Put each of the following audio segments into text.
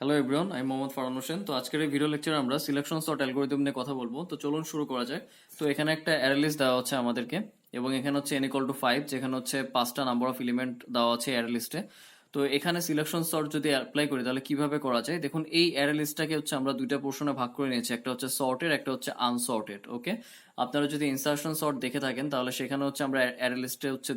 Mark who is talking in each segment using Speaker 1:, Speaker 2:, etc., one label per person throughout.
Speaker 1: Hello everyone, আমি মোহাম্মদ ফারহান হোসেন। তো আজকের এই ভিডিও লেকচারে আমরা সিলেকশন সর্ট অ্যালগোরিদম নিয়ে কথা বলবো। তো চলুন শুরু করা যাক। তো এখানে একটা অ্যারে লিস্ট দেওয়া হচ্ছে আমাদেরকে, এবং এখানে হচ্ছে n=5, যেখানে হচ্ছে 5টা নাম্বার অফ এলিমেন্ট দেওয়া আছে অ্যারে লিস্টে। তো এখানে সিলেকশন সর্ট যদি অ্যাপ্লাই করি তাহলে কিভাবে করা যায়, দেখুন এই অ্যারে লিস্টটাকে হচ্ছে আমরা দুইটা পোর্শনে ভাগ করে নিয়েছি, একটা হচ্ছে সর্টেড, একটা হচ্ছে আনসর্টেড। ওকে, আপনারা যদি ইনসার্শন সর্ট দেখে থাকেন তাহলে সেখানে হচ্ছে আমরা অ্যারে লিস্টে হচ্ছে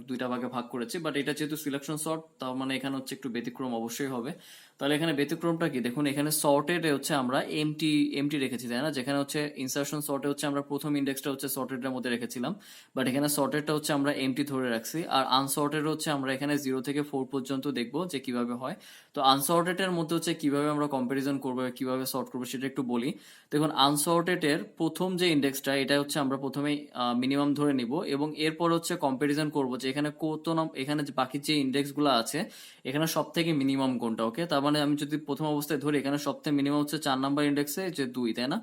Speaker 1: দুইটা ভাগে ভাগ করেছি, বাট এটা যেহেতু সিলেকশন সর্ট তার মানে এখানে হচ্ছে একটু ব্যতিক্রম অবশ্যই হবে। তাহলে এখানে ব্যতিক্রমটা কি, দেখুন এখানে সর্টেড হচ্ছে আমরা এমটি এমটি রেখেছি, তাই না? যেখানে হচ্ছে ইনসার্শন সর্টে হচ্ছে আমরা প্রথম ইন্ডেক্সটা হচ্ছে সর্টেডের মধ্যে রেখেছিলাম, বাট এখানে সর্টেডটা হচ্ছে আমরা এমটি ধরে রাখছি। আর আনসর্টেড হচ্ছে আমরা এখানে 0 থেকে 4 পর্যন্ত দেখবো যে কিভাবে হয়। তো আনসর্টেড এর মধ্যে হচ্ছে কিভাবে আমরা কম্পারিজন করবো, কিভাবে সর্ট করবো সেটা একটু বলি। দেখুন আনসর্টেড এর প্রথম যে ইন্ডেক্সটা এটা হচ্ছে আমরা প্রথমেই মিনিমাম ধরে নিব, এবং এরপর হচ্ছে কম্পারিজন করবো যে এখানে কত এখানে যে বাকি যে ইন্ডেক্স গুলো আছে এখানে সব থেকে মিনিমাম কোনটা। ওকে, তার মানে আমি যদি প্রথম অবস্থায় ধরি এখানে সব থেকে মিনিমাম হচ্ছে 4 নাম্বার ইন্ডেক্সে যে 2, তাই না?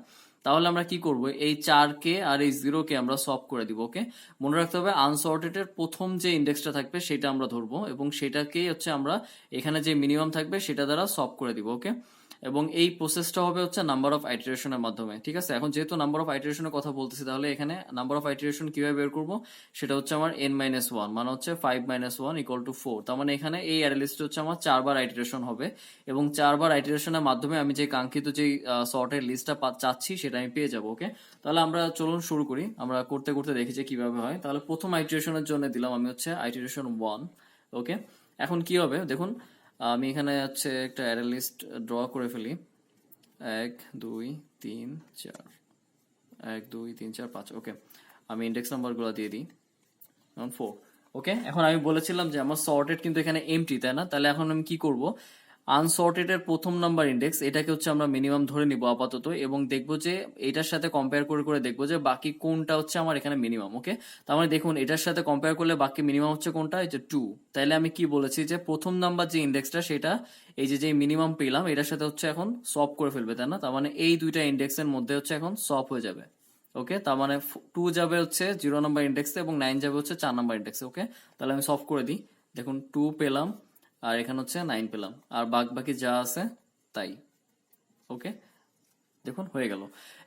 Speaker 1: তাহলে আমরা কি করব, এই 4 কে আর এই 0 কে আমরা সলভ করে দিব। ওকে, মনে রাখতে হবে আনসর্টেড এর প্রথম যে ইন্ডেক্সটা থাকবে সেটা আমরা ধরবো, এবং সেটাকেই হচ্ছে আমরা এখানে যে মিনিমাম থাকবে সেটা দ্বারা সলভ করে দিব। ওকে, এবং এই প্রসেসটা হবে হচ্ছে নাম্বার অফ আইটারেশনের মাধ্যমে। ঠিক আছে, এখন যেহেতু নাম্বার অফ আইটারেশনের কথা বলতেছি তাহলে এখানে নাম্বার অফ আইটারেশন কিভাবে বের করব, সেটা হচ্ছে আমার n-1, মানে হচ্ছে 5-1 = 4। তার মানে এখানে এই অ্যারে লিস্টে হচ্ছে আমার 4 বার আইটারেশন হবে, এবং 4 বার আইটারেশনের মাধ্যমে আমি যে কাঙ্ক্ষিত যে সর্টের লিস্টটা চাচ্ছি সেটা আমি পেয়ে যাবো। ওকে, তাহলে আমরা চলুন শুরু করি। আমরা করতে করতে দেখি যে কিভাবে হয়। তাহলে প্রথম আইটারেশনের জন্য দিলাম আমি হচ্ছে আইটারেশন 1। ওকে, এখন কি হবে দেখুন, আমি এখানে হচ্ছে একটা অ্যারে লিস্ট ড্র করে ফেলি। 1 2 3 4, 1 2 3 4 5। ওকে, আমি ইন্ডেক্স নাম্বারগুলো দিয়ে দিই, যেমন 4। ওকে, এখন আমি বলেছিলাম যে আমার সর্টেড কিন্তু এখানে এমটি, তাই না? তাহলে এখন আমি কি করব, আনসর্টেড এর প্রথম নাম্বার ইন্ডেক্স এটাকে হচ্ছে আমরা মিনিমাম ধরে নিব আপাতত, এবং দেখবো যে এটার সাথে কম্পেয়ার করে করে দেখবো যে বাকি কোনটা হচ্ছে আমার এখানে মিনিমাম। ওকে, তার মানে দেখুন এটার সাথে কম্পেয়ার করলে বাকি মিনিমাম হচ্ছে কোনটা, এই যে 2। তাইলে আমি কি বলেছি যে প্রথম নাম্বার যে ইন্ডেক্সটা সেটা এই যে মিনিমাম পেলাম এটার সাথে হচ্ছে এখন সলভ করে ফেলবে, তাই না? তার মানে এই দুইটা ইন্ডেক্সের মধ্যে হচ্ছে এখন সলভ হয়ে যাবে। ওকে, তার মানে 2 যাবে হচ্ছে 0 নাম্বার ইন্ডেক্সে, এবং 9 যাবে হচ্ছে 4 নাম্বার ইন্ডেক্সে। ওকে, তাহলে আমি সলভ করে দিই। দেখুন 2 পেলাম, আর এখানে হচ্ছে 9 পেলাম, আর বাকি যা আছে তাই। ওকে, দেখুন হয়ে গেল।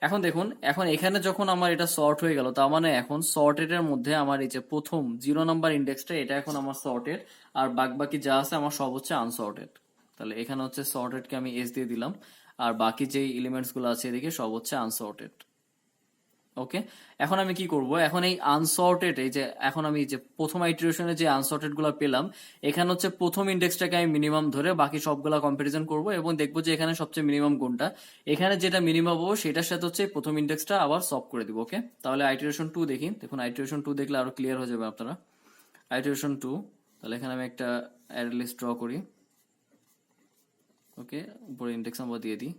Speaker 1: এখন দেখুন, এখন এখানে যখন আমার এটা সর্ট হয়ে গেল তার মানে এখন সর্টেড এর মধ্যে আমার এই যে প্রথম 0 নাম্বার ইন্ডেক্সটা এটা এখন আমার সর্টেড, আর বাকি যা আছে আমার সব হচ্ছে আনসর্টেড। তাহলে এখানে হচ্ছে সর্টেড কে আমি এস দিয়ে দিলাম, আর বাকি যে এলিমেন্টস গুলো আছে এদিকে সব হচ্ছে আনসর্টেড। ওকে, এখন আমি কি করব, এখন এই আনসর্টেড এই যে এখন আমি যে প্রথম আইটারেশনে যে আনসর্টেড গুলো পেলাম এখানে হচ্ছে প্রথম ইন্ডেক্সটাকে আমি মিনিমাম ধরে বাকি সবগুলা কম্পারিজন করব, এবং দেখবো যে এখানে সবচেয়ে মিনিমাম কোনটা। এখানে যেটা মিনিমাম পাবো সেটার সাথে হচ্ছে প্রথম ইন্ডেক্সটা আবার সলভ করে দিব। ওকে, তাহলে আইটারেশন 2 দেখি। দেখুন আইটারেশন 2 দেখলে আরো ক্লিয়ার হয়ে যাবে আপনারা। আইটারেশন 2, তাহলে এখানে আমি একটা অ্যারে লিস্ট ড্র করি। ওকে, উপরে ইন্ডেক্স নাম্বার দিয়ে দিই।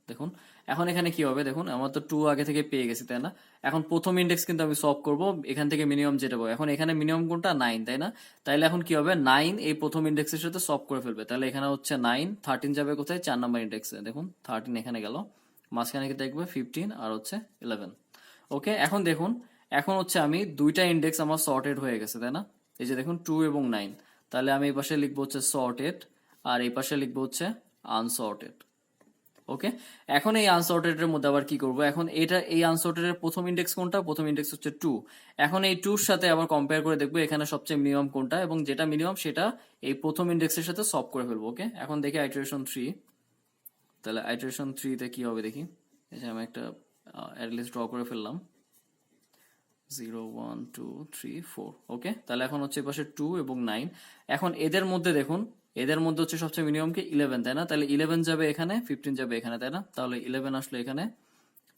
Speaker 1: দেখুন এখন এখানে কি হবে, দেখুন আমার তো 2 আগে থেকে পেয়ে গেছি, তাই না? এখন প্রথম ইন্ডেক্স কিন্তু আমি সলভ করব, এখান থেকে মিনিমাম যেটা পাবো, এখন এখানে মিনিমাম কোনটা 9, তাই না? তাইলে এখন কি হবে, 9 এই প্রথম ইন্ডেক্সের সাথে সলভ করে ফেলবে। তাহলে এখানে হচ্ছে 9, 13 যাবে কোথায়, 4 নাম্বার ইন্ডেক্সে। দেখুন 13 এখানে গেল, মাঝখানে কি দেখবে 15 আর হচ্ছে 11। ওকে, এখন দেখুন, এখন হচ্ছে আমি দুইটা ইন্ডেক্স আমার সর্টেড হয়ে গেছে, তাই না? এই যে দেখুন 2 এবং 9। তাহলে আমি এই পাশে লিখবো হচ্ছে সর্টেড, আর এই পাশে লিখবো হচ্ছে আনসর্টেড। ওকে, এখন এই আনসর্টেড এর মধ্যে আবার কি করব, এখন এটা এই আনসর্টেড এর প্রথম ইন্ডেক্স কোনটা, প্রথম ইন্ডেক্স হচ্ছে 2। এখন এই 2 এর সাথে আবার কম্পেয়ার করে দেখবো এখানে সবচেয়ে মিনিমাম কোনটা, এবং যেটা মিনিমাম সেটা এই প্রথম ইন্ডেক্সের সাথে সলভ করে ফেলবো। ওকে, এখন দেখি আইটারেশন 3। তাহলে আইটারেশন 3 তে কি হবে দেখি। এই যে আমি একটা অ্যারে লিস্ট ড্র করে ফেললাম, 0 1 2 3 4। ওকে, তাহলে এখন হচ্ছে পাশে 2 এবং 9। এখন এদের মধ্যে দেখুন, এদের মধ্যে হচ্ছে সবচেয়ে মিনিমাম কি 11, তাই না? তাহলে 11 যাবে এখানে, 15 যাবে এখানে, তাই না? তাহলে 11 আসলে এখানে,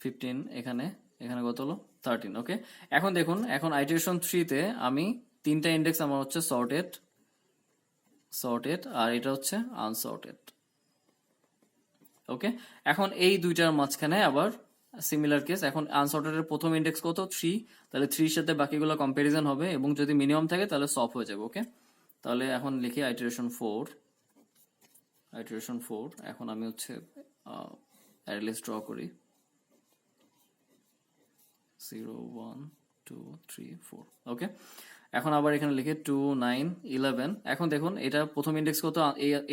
Speaker 1: 15 এখানে, এখানে কত হলো 13। ওকে, এখন দেখুন, এখন আইটারেশন 3 তে আমি তিনটা ইন্ডেক্স আমার হচ্ছে সর্টেড, সর্টেড, আর এটা হচ্ছে আনসর্টেড। ওকে, এখন এই দুইটার মাঝখানে আবার সিমিলার কেস। এখন আনসর্টেড এর প্রথম ইন্ডেক্স কত, 3। তাহলে 3 এর সাথে বাকিগুলো কম্পারিজন হবে, এবং যদি মিনিমাম থাকে তাহলে সলভ হয়ে যাবে। ওকে, তাহলে এখন লিখি আইটারেশন 4। আইটারেশন 4, এখন আমি হচ্ছে অ্যারে লিস্ট ড্র করি, 0 1 2 3 4। ওকে, এখন আবার এখানে লিখে 2 9 11। এখন দেখুন এটা প্রথম ইন্ডেক্স কত,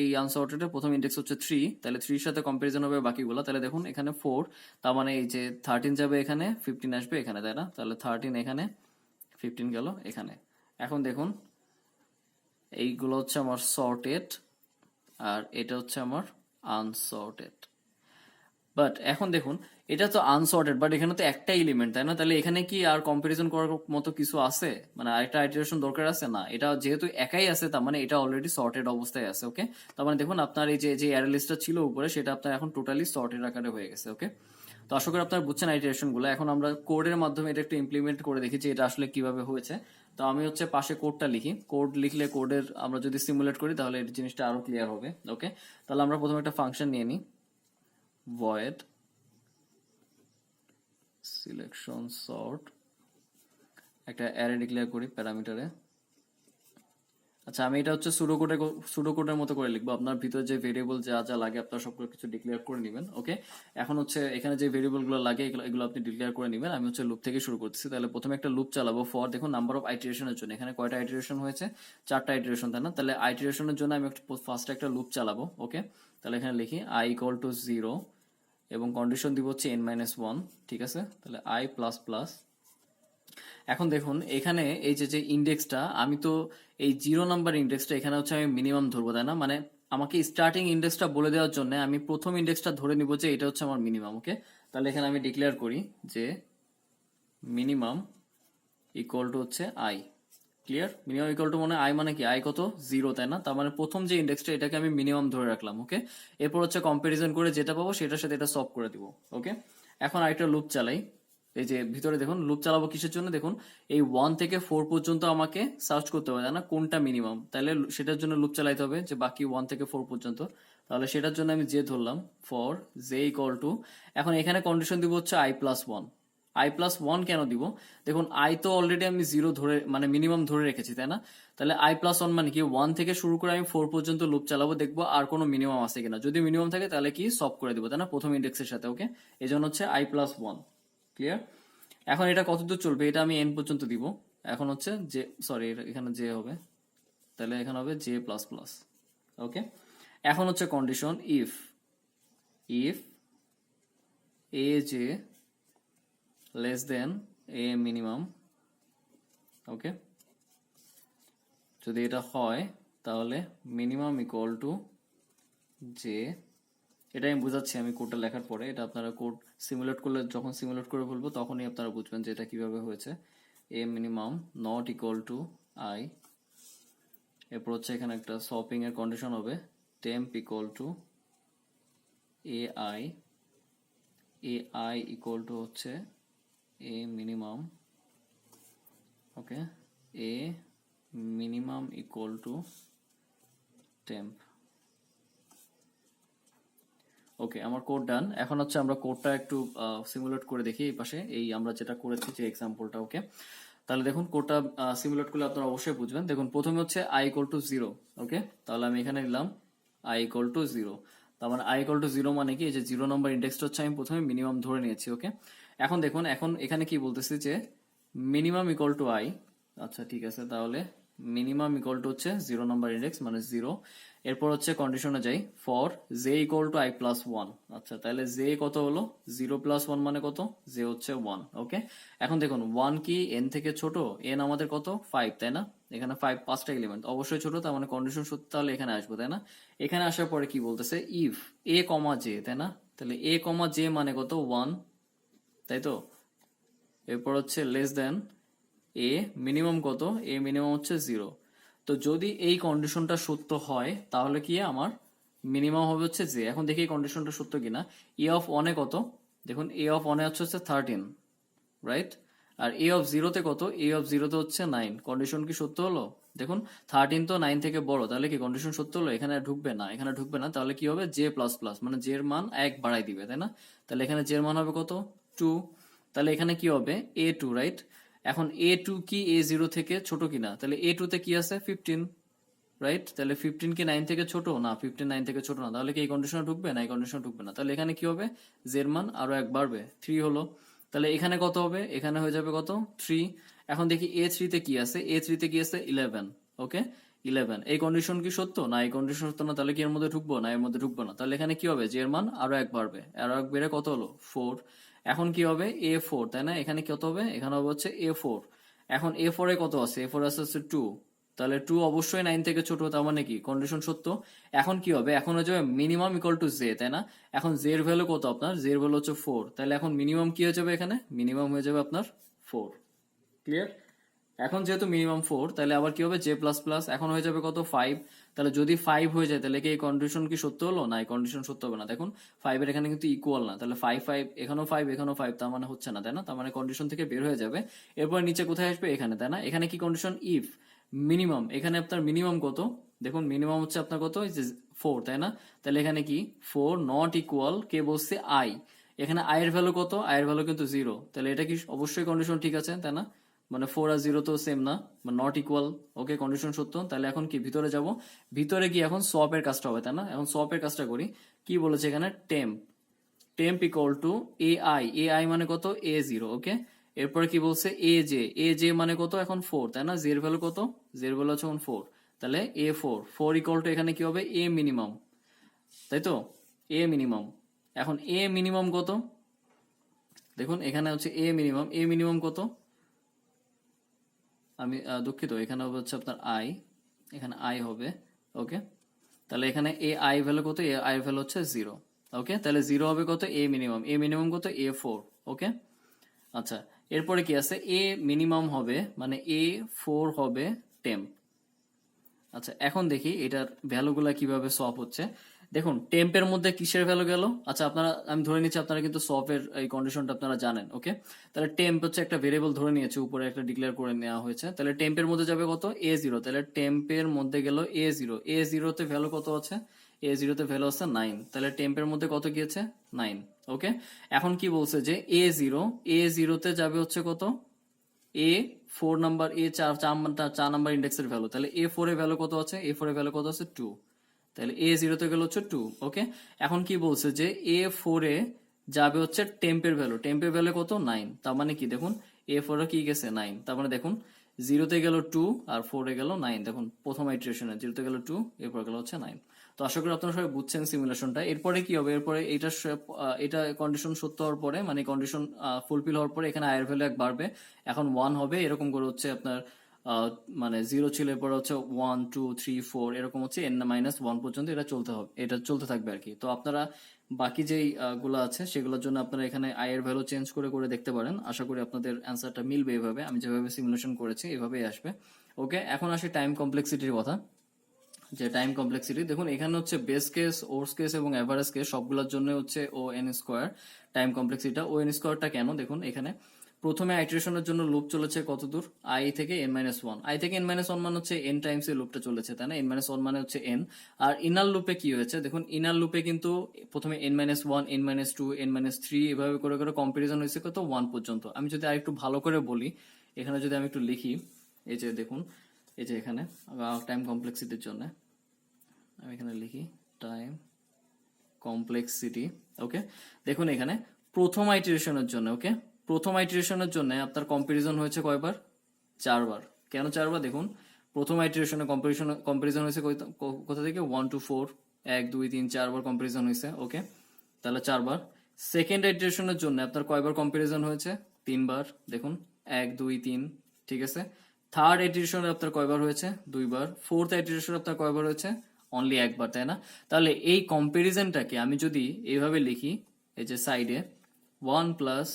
Speaker 1: এই আনসর্টেড প্রথম ইন্ডেক্স হচ্ছে 3, তাহলে 3 এর সাথে কম্পারিজন হবে বাকিগুলো। তাহলে দেখুন এখানে 4, তার মানে এই যে 13 যাবে এখানে, 15 আসবে এখানে, তাই না? তাহলে 13 এখানে, 15 গেল এখানে। এখন দেখুন এইগুলো হচ্ছে আমার সর্টেড আর এটা হচ্ছে আমার আনসর্টেড। বাট এখন দেখুন এটা তো আনসর্টেড, বাট এখানে তো একটা এলিমেন্ট, তাই না? তাহলে এখানে কি আর কম্পারিজন করার মতো কিছু আছে, মানে আরেকটা আইটারেশন দরকার আছে না? এটা যেহেতু একাই আছে তার মানে এটা অলরেডি সর্টেড অবস্থায় আছে। ওকে, তার মানে দেখুন আপনার এই যে অ্যারে লিস্টটা ছিল উপরে সেটা আপনার এখন টোটালি সর্টেড আকারে হয়ে গেছে। ওকে, তো আশা করি আপনারা বুঝছেন আইটারেশন গুলো। এখন আমরা কোডের মাধ্যমে এটা একটু ইমপ্লিমেন্ট করে দেখি যে এটা আসলে কিভাবে হয়েছে। তো আমি হচ্ছে পাশে কোডটা লিখি, কোড লিখলে কোডের আমরা যদি সিমুলেট করি তাহলে এই জিনিসটা আরো ক্লিয়ার হবে। ওকে, তাহলে আমরা প্রথমে একটা ফাংশন নিয়ে নিই, void সিলেকশন সর্ট, একটা অ্যারে ডিক্লেয়ার করি প্যারামিটারে। আচ্ছা, আমি এটা হচ্ছে সুডো কোডের মতো করে লিখবো। আপনার ভিতরে যে ভেরিয়েবল যা যা লাগে আপনার সব কিছু ডিক্লেয়ার করে নেবেন। ওকে, এখন হচ্ছে এখানে যে ভেরিয়েবল গুলো লাগে এগুলো আপনি ডিক্লেয়ার করে নেবেন। আমি হচ্ছে লুপ থেকে শুরু করতেছি। তাহলে প্রথমে একটা লুপ চালাবো ফর, দেখুন নাম্বার অফ আইটারেশনের জন্য। এখানে কয়টা আইটারেশন হয়েছে? 4টা আইটারেশন, তাই না? তাহলে আইটারেশনের জন্য আমি ফার্স্ট একটা লুপ চালাবো। ওকে, তাহলে এখানে লিখি i ইকুয়াল টু 0 এবং কন্ডিশন দিব হচ্ছে n-1। ঠিক আছে, তাহলে i প্লাস প্লাস। এখন দেখুন এখানে এই যে ইন্ডেক্সটা, আমি তো এই 0 নাম্বার ইন্ডেক্সটা এখানে হচ্ছে আমি মিনিমাম ধরবো, তাই না? মানে আমাকে স্টার্টিং ইন্ডেক্সটা বলে দেওয়ার জন্য আমি প্রথম ইন্ডেক্সটা ধরে নিব যে এটা হচ্ছে আমার মিনিমাম। ওকে, তাহলে এখানে আমি ডিক্লেয়ার করি যে মিনিমাম ইকুয়াল টু হচ্ছে I. Clear? Minimum equal two মানে আই মানে কি, আই কত? 0, তাই না? তার মানে প্রথম যে ইন্ডেক্সটা এটাকে আমি মিনিমাম ধরে রাখলাম। ওকে, এরপর হচ্ছে কম্পারিজন করে যেটা পাবো সেটার সাথে এটা সলভ করে দিব। ওকে, এখন আরেকটা লুপ চালাই। এই যে ভিতরে দেখুন লুপ চালাবো কিসের জন্য, দেখুন এই 1 থেকে 4 পর্যন্ত আমাকে সার্চ করতে হবে, তাই না? কোনটা মিনিমাম, তাহলে সেটার জন্য লুপ চালাইতে হবে যে বাকি 1 থেকে 4 পর্যন্ত। তাহলে সেটার জন্য আমি জে ধরলাম, ফর জে ইকুয়াল টু, এখন এখানে কন্ডিশন দিব হচ্ছে i প্লাস 1। i+1 কেন দিব? দেখুন i তো অলরেডি আমি 0 ধরে মানে মিনিমাম ধরে রেখেছি, তাই না? তাহলে i+1 মানে কি, 1 থেকে শুরু করে আমি 4 পর্যন্ত লুপ চালাবো, দেখবো আর কোনো মিনিমাম আছে কিনা। যদি মিনিমাম থাকে তাহলে কি সলভ করে দিব, তাই না, প্রথম ইন্ডেক্সের সাথে। ওকে, এই জন্য হচ্ছে i+1। ক্লিয়ার? এখন এটা কতদূর চলবে, এটা আমি n পর্যন্ত দিব। এখন হচ্ছে যে, সরি এখানে জে হবে, তাহলে এখানে হবে জে প্লাস প্লাস। ওকে, এখন হচ্ছে condition if A J less then A minimum. Okay, যদি এটা হয় তাহলে মিনিমাম ইকুয়াল টু জে। এটা আমি বুঝাচ্ছি আমি কোডটা লেখার পরে, এটা আপনারা কোড সিমুলেট করলে, যখন সিমুলেট করে বলবো তখনই আপনারা বুঝবেন যে এটা কিভাবে হয়েছে। A minimum not equal to I, এরপর হচ্ছে এখানে একটা সপিং এর কন্ডিশন হবে, temp equal to A I equal to হচ্ছে A minimum. Okay, A minimum equal to temp. Okay, আমার কোড ডান। এখন হচ্ছে আমরা কোডটা একটু সিমুলেট করে দেখি এই পাশে, এই আমরা যেটা করেছি যে এক্সাম্পলটা। ওকে, তাহলে দেখুন কোডটা সিমুলেট করলে আপনারা অবশ্যই বুঝবেন। দেখুন প্রথমে হচ্ছে i ইকুয়াল টু 0। ওকে, তাহলে আমি এখানে নিলাম i ইকুয়াল টু 0। তার মানে i ইকুয়াল টু 0 মানে কি, এই যে 0 নম্বর ইন্ডেক্সটা হচ্ছে আমি প্রথমে মিনিমাম ধরে নিয়েছি। ওকে, এখন দেখুন এখন এখানে কি বলতেছি যে মিনিমাম ইকুয়াল টু i। আচ্ছা ঠিক আছে, তাহলে মিনিমাম ইকুয়াল টু হচ্ছে 0 নাম্বার ইন্ডেক্স মানে 0। এরপর হচ্ছে কন্ডিশনে যাই, for J equal to i plus 1। আচ্ছা, তাহলে জে কত হলো, 0 প্লাস 1 মানে কত, জে হচ্ছে 1। ওকে, এখন দেখুন 1 কি n থেকে ছোট? n আমাদের কত, 5, তাই না? এখানে 5টা এলিমেন্ট অবশ্যই ছোট, তার মানে কন্ডিশন সত্যি, তাহলে এখানে আসবো, তাই না? এখানে আসার পরে কি বলতেছে, ইফ a কমা জে, তাই না? তাহলে a কমা জে মানে কত, 1, তাই তো? এরপর হচ্ছে লেস দেন এ মিনিমাম কত, এ মিনিমাম হচ্ছে 0। তো যদি এই কন্ডিশনটা সত্য হয় তাহলে কি আমার মিনিমাম হবে হচ্ছে জে। এখন দেখি এই কন্ডিশনটা সত্য কিনা। এ অফ 1 এ কত, দেখুন এ অফ 1 এ হচ্ছে 13, রাইট? আর এ অফ 0 তে কত, এ অফ 0 তে হচ্ছে 9। কন্ডিশন কি সত্য হলো? দেখুন 13 তো 9 থেকে বড়, তাহলে কি কন্ডিশন সত্য হলো? এখানে ঢুকবে না, এখানে ঢুকবে না, তাহলে কি হবে, জে প্লাস প্লাস মানে জে এর মান 1 বাড়াই দিবে, তাই না? তাহলে এখানে জে এর মান হবে কত, 2। তাহলে এখানে কি হবে, a2, রাইট? এখন a2 কি a0 থেকে ছোট কিনা? তাহলে a2 তে কি আছে, 15, রাইট? তাহলে 15 কি 9 থেকে ছোট না? 15 9 থেকে ছোট না, তাহলে কি এই কন্ডিশনে ঢুকবে না? এই কন্ডিশনে ঢুকবে না। তাহলে এখানে কি হবে, জের মান আরো 1 বাড়বে, 3 হলো। তাহলে এখানে কত হবে, এখানে হয়ে যাবে কত, 3। এখন দেখি A3 তে কি আছে, A3 তে কি আছে 11, ওকে 11, এই কন্ডিশন কি সত্য? না এই কন্ডিশন সত্য না, তাহলে কি এর মধ্যে ঢুকবো? না এর মধ্যে ঢুকবো না। তাহলে এখানে কি হবে, যে এর মান আরো এক বাড়বে, আরো এক বেড়ে কত হলো 4। এখন কি হবে A4, তাই না? এখানে কত হবে, এখানে হবে হচ্ছে A4। এখন A4 এ কত আছে, A4 আছে হচ্ছে 2, তাহলে 2 অবশ্যই 9 থেকে ছোট, তার মানে কি কন্ডিশন সত্য। এখন কি হবে, এখন হয়ে যাবে মিনিমাম ইকুয়াল টু জে, তাই না? এখন জে এর ভ্যালু কত আপনার, জে এর ভ্যালু হচ্ছে 4, তাহলে এখন মিনিমাম কি হয়ে যাবে, এখানে মিনিমাম হয়ে যাবে আপনার 4। ক্লিয়ার? এখন যেহেতু মিনিমাম 4, তাহলে আবার কি হবে জে প্লাস প্লাস, এখন হয়ে যাবে কত 5। তাহলে যদি 5 হয়ে যায় তাহলে কি এই কন্ডিশন কি সত্য হলো? না এই কন্ডিশন সত্য হবে না। দেখুন 5 এর এখানে কিন্তু ইকুয়াল না, তাহলে 5 5 এখানেও 5 এখানেও 5, তার মানে হচ্ছে না, তাই না? তার মানে কন্ডিশন থেকে বের হয়ে যাবে। এরপর নিচে কোথায় আসবে, এখানে, তাই না? এখানে কি কন্ডিশন, ইফ মিনিমাম, এখানে আপনার মিনিমাম কত, দেখুন মিনিমাম হচ্ছে আপনার কত, 4, তাই না? তাহলে এখানে কি 4 নট ইকুয়াল, কে বলছে আই, এখানে আই এর ভ্যালু কত, আই এর ভ্যালু কিন্তু 0, তাহলে এটা কি অবশ্যই কন্ডিশন ঠিক আছে, তাই না? মানে 4 আর 0 তো সেম না, মানে নট ইকুয়াল, ওকে কন্ডিশন সত্য। তাহলে এখন কি ভিতরে যাব, ভিতরে গিয়ে এখন সোয়াপ এর কাজটা হবে, তাই না? এখন সোয়াপ এর কাজটা করি, কি বলেছে এখানে, temp, temp equal to AI, AI মানে কত A0, ওকে। এরপরে কি বলছে এজে, এজে মানে কত এখন 4, তাই না? জের ভ্যালু কত, জের ভ্যালু হচ্ছে এখন 4, তাহলে A4, 4 ইকুয়াল টু এখানে কি হবে এ মিনিমাম, তাই তো, এ মিনিমাম। এখন এ মিনিমাম কত, দেখুন এখানে হচ্ছে এ মিনিমাম, এ মিনিমাম কত, আমি দুঃখিত, এখানে হবে হচ্ছে আপনার আই, এখানে আই হবে, ওকে। তাহলে এখানে এ আই ভ্যালু কত, এ আই ভ্যালু হচ্ছে 0, ওকে। তাহলে 0 হবে কত, এ মিনিমাম, এ মিনিমাম কত A4, ওকে। আচ্ছা, এরপরে কি আছে, এ মিনিমাম হবে মানে A4 হবে টেম্প। আচ্ছা এখন দেখি এটার ভ্যালুগুলা কিভাবে সলভ হচ্ছে। দেখুন টেম্পের মধ্যে কিসের ভ্যালু গেল, আচ্ছা আপনারা, আমি ধরে নিচ্ছি আপনারা কিন্তু সলভের এই কন্ডিশনটা আপনারা জানেন, ওকে। তাহলে টেম্প হচ্ছে একটা ভেরিয়েবল ধরে নিয়েছে, উপরে একটা ডিক্লেয়ার করে নেওয়া হয়েছে, তাহলে টেম্পের মধ্যে যাবে কত A0, তাহলে টেম্পের মধ্যে গেল A0, A0 তে ভ্যালু কত আছে, A0 তে ভ্যালু আছে 9, তাহলে টেম্পের মধ্যে কত গিয়েছে 9, ওকে। এখন কি বলছে যে A0 তে যাবে হচ্ছে কত, A4 নাম্বার, চার নাম্বার ইন্ডেক্সের ভ্যালু, তাহলে A4 এর ভ্যালু কত আছে, A4 এর ভ্যালু কত আছে 2, তাহলে A0 তে গেল হচ্ছে 2, ওকে। এখন কি বলছে যে A4 এ যাবে হচ্ছে টেম্পের ভ্যালু, টেম্পের ভ্যালু কত 9, তার মানে কি দেখুন A4 এ কি গেছে 9, তার মানে দেখুন 0 তে গেল 2 আর 4 এ গেল 9, দেখুন প্রথম ইটারেশনে 0 তে গেল 2, এরপর গেল হচ্ছে 9। তো আশা করি আপনারা সবাই বুঝছেন সিমুলেশনটা। এরপরে কি হবে, এরপরে এটা কন্ডিশন সত্য হওয়ার পরে, মানে কন্ডিশন ফুলফিল হওয়ার পরে এখানে আয়ের ভ্যালু এক বাড়বে, এখন 1 হবে, এরকম করে হচ্ছে আপনার মানে 0 ছিল, এরপর হচ্ছে 1 2 3 4, এরকম হচ্ছে n-1 পর্যন্ত এটা চলতে হবে, এটা চলতে থাকবে আর কি। তো আপনারা বাকি যেই গুলো আছে সেগুলোর জন্য আপনারা এখানে আয়ের ভ্যালু চেঞ্জ করে করে দেখতে পারেন, আশা করি আপনাদের অ্যান্সারটা মিলবে এভাবে, আমি যেভাবে সিমুলেশন করেছি এভাবেই আসবে, ওকে। এখন আসি টাইম কমপ্লেক্সিটির কথা, যে টাইম কমপ্লেক্সিটি দেখুন এখানে হচ্ছে বেস কেস, ওর্স কেস এবং এভারেজ কেস সবগুলোর জন্য হচ্ছে ও এন স্কোয়ার টাইম কমপ্লেক্সিটিটা। ও এন স্কোয়ারটা কেন, দেখুন এখানে প্রথমে আইটারেশনের জন্য লুপ চলেছে কত দূর, আই থেকে n-1, আই থেকে n-1 মানে হচ্ছে n টাইমস এই লুপটা চলেছে, তাই না? n-1 মানে হচ্ছে n। আর ইনার লুপে কি হয়েছে, দেখুন ইনার লুপে কিন্তু প্রথমে n-1 n-2 n-3 এভাবে করে করে কম্পারিজন হয়েছে কত 1 পর্যন্ত। আমি যদি আরেকটু ভালো করে বলি, এখানে যদি আমি একটু লিখি, এই যে দেখুন, এই যে এখানে টাইম কমপ্লেক্সিটির জন্য আমি এখানে লিখি টাইম কমপ্লেক্সিটি, ওকে। দেখুন এখানে প্রথম আইটারেশনের জন্য, ওকে, প্রথম আইটারেশনের জন্য আপনার কম্পারিজন হয়েছে কয়বার, 4বার। কেন 4বার, দেখুন প্রথম আইটারেশনে কম্পারিজন হয়েছে কোথা থেকে 1 to 4, 1 2 3 4বার কম্পারিজন হয়েছে, ওকে, তাহলে 4বার। সেকেন্ড আইটারেশনের জন্য আপনার কয়বার কম্পারিজন হয়েছে, 3বার, দেখুন 1 2 3, ঠিক আছে। থার্ড আইটারেশনে আপনার কয়বার হয়েছে, 2বার। ফোর্থ আইটারেশনে আপনার কয়বার হয়েছে, অনলি একবার, তাই না? তাহলে এই কম্পারিজনটাকে আমি যদি এইভাবে লিখি, এই যে সাইডে 1 plus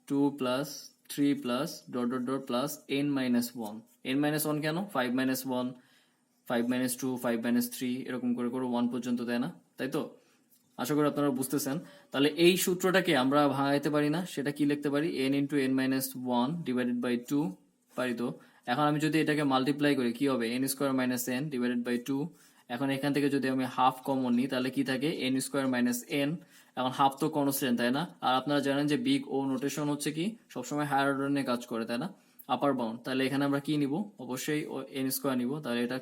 Speaker 1: 2 plus 3 plus dot dot dot plus n-1, n-1 কেন, 5-1, 5-2, 5-3, এরকম করে করে 1 পর্যন্ত, তাই না? তাই তো, আশা করি আপনারা বুঝতেছেন। তাহলে এই সূত্রটাকে আমরা ভাঙাইতে পারি না, সেটা কি লিখতে পারি, n into n-1 divided by 2, পারি তো। এখন আমি যদি এটাকে মাল্টিপ্লাই করি কি হবে, n square minus n divided by 2। এখন এখান থেকে যদি আমি হাফ কমন নিই তাহলে কি থাকে, n স্কোয়ার মাইনাস n, এখন হাফ তো কনস্ট্যান্ট, তাই না? আর আপনারা জানেন যে বিগ ও নোটেশন হচ্ছে কি সবসময় হায়ার অর্ডার নিয়ে কাজ করে, তাই না, আপার বাউন্ড। তাহলে এখানে আমরা কি নিব, অবশ্যই n স্কোয়ার নিব, তাহলে এটা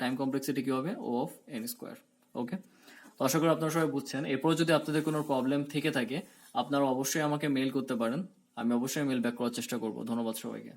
Speaker 1: টাইম কমপ্লেক্সিটি কি হবে, ও অফ n স্কোয়ার, ওকে। তো আশা করি আপনারা সবাই বুঝছেন। এরপর যদি আপনাদের কোনো প্রবলেম থেকে থাকে আপনারা অবশ্যই আমাকে মেইল করতে পারেন, আমি অবশ্যই মেইল ব্যাক করার চেষ্টা করব। ধন্যবাদ সবাইকে।